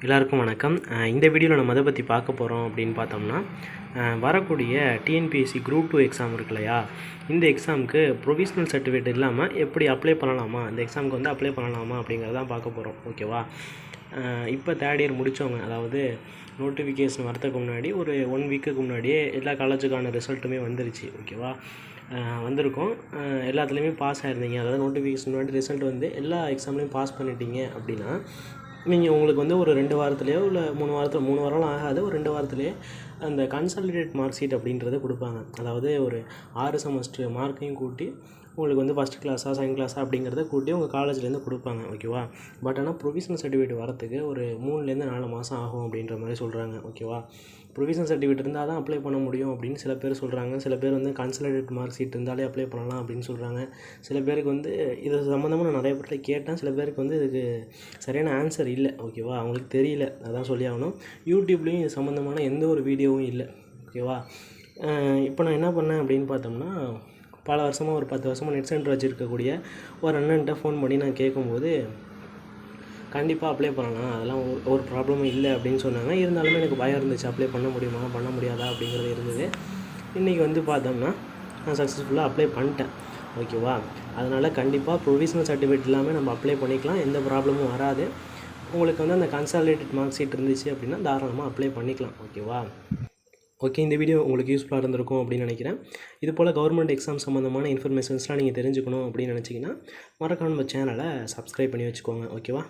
எல்லாருக்கும் வணக்கம். இந்த வீடியோவில் நம்ம எதை பற்றி பார்க்க போகிறோம் அப்படின்னு பார்த்தோம்னா, வரக்கூடிய டிஎன்பிஎஸ்சி குரூப் 2 எக்ஸாம் இருக்கு இல்லையா, இந்த எக்ஸாமுக்கு ப்ரொவிஷ்னல் சர்டிஃபிகேட் இல்லாமல் எப்படி அப்ளை பண்ணலாமா, இந்த எக்ஸாமுக்கு வந்து அப்ளை பண்ணலாமா அப்படிங்கிறதான் பார்க்க போகிறோம். ஓகேவா? இப்போ தேர்ட் இயர் முடித்தவங்க, அதாவது நோட்டிஃபிகேஷன் வரதுக்கு முன்னாடி ஒரு 1 வீக்குக்கு முன்னாடியே எல்லா காலேஜுக்கான ரிசல்ட்டுமே வந்துருச்சு. ஓகேவா? வந்திருக்கும். எல்லாத்துலேயுமே பாஸ் ஆகிருந்தீங்க, அதாவது நோட்டிஃபிகேஷன் முன்னாடி ரிசல்ட் வந்து எல்லா எக்ஸாம்லேயும் பாஸ் பண்ணிட்டீங்க அப்படின்னா, நீங்கள் உங்களுக்கு வந்து ஒரு 2 வாரத்துலேயோ இல்லை 3 வாரம்லாம் ஆகாது, ஒரு 2 வாரத்துலேயே அந்த கன்சாலிடேட் மார்க் ஷீட் அப்படின்றத கொடுப்பாங்க. அதாவது ஒரு 6 செமஸ்டர் மார்க்கையும் கூட்டி உங்களுக்கு வந்து ஃபஸ்ட் கிளாஸா செகண்ட் கிளாஸா அப்படிங்கிறத கூட்டி உங்கள் காலேஜ்லேருந்து கொடுப்பாங்க. ஓகேவா? பட் ஆனால் ப்ரொவிஷனல் சர்டிஃபிகேட் வரத்துக்கு ஒரு 3லேருந்து 4 மாதம் ஆகும் அப்படின்ற மாதிரி சொல்கிறாங்க. ஓகேவா? ப்ரொவிஷனல் சர்டிஃபிகேட் இருந்தால் தான் அப்ளை பண்ண முடியும் அப்படின்னு சில பேர் சொல்கிறாங்க. சில பேர் வந்து கன்சாலிடேட் மார்க் ஷீட் இருந்தாலே அப்ளை பண்ணலாம் அப்படின்னு சொல்கிறாங்க. சில பேருக்கு வந்து இது சம்மந்தமாக நான் நிறைய பேர்கிட்ட கேட்டேன். சில பேருக்கு வந்து இதுக்கு சரியான ஆன்சர் இல்லை. ஓகேவா? அவங்களுக்கு தெரியல, அதான் சொல்லி ஆகணும். யூடியூப்லேயும் இது சம்மந்தமான எந்த ஒரு வீடியோவும் இல்லை. ஓகேவா? இப்போ நான் என்ன பண்ணேன் அப்படின்னு பார்த்தோம்னா, பல வருஷமாக ஒரு 10 வருஷமாக நெட் சென்டர் வச்சுருக்கக்கூடிய ஒரு அண்ணன்ட்ட ஃபோன் பண்ணி நான் கேட்கும்போது, கண்டிப்பாக அப்ளை பண்ணலாம், அதெல்லாம் ஒரு ப்ராப்ளமும் இல்லை அப்படின்னு சொன்னாங்க. இருந்தாலுமே எனக்கு பயம் இருந்துச்சு, அப்ளை பண்ண முடியுமா பண்ண முடியாதா அப்படிங்கிறது இருந்தது. இன்றைக்கி வந்து பார்த்தோம்னா நான் சக்ஸஸ்ஃபுல்லாக அப்ளை பண்ணிட்டேன். ஓகேவா? அதனால் கண்டிப்பாக ப்ரொவிஷனல் சர்டிஃபிகேட் இல்லாமல் நம்ம அப்ளை பண்ணிக்கலாம், எந்த ப்ராப்ளமும் வராது. உங்களுக்கு வந்து அந்த கன்சாலிடேட்டட் மார்க் ஷீட் இருந்துச்சு அப்படின்னா தாராளமாக அப்ளை பண்ணிக்கலாம். ஓகேவா? ஓகே, இந்த வீடியோ உங்களுக்கு யூஸ்ஃபுல்லாக இருந்திருக்கும் அப்படின்னு நினைக்கிறேன். இது போல் கவர்மெண்ட் எக்ஸாம் சம்மந்தமான இன்ஃபர்மேஷன்ஸ்லாம் நீங்கள் தெரிஞ்சுக்கணும் அப்படின்னு நினச்சிங்கன்னா மறக்காம நம்ம சேனலை சப்ஸ்கிரைப் பண்ணி வச்சுக்கோங்க. ஓகேவா?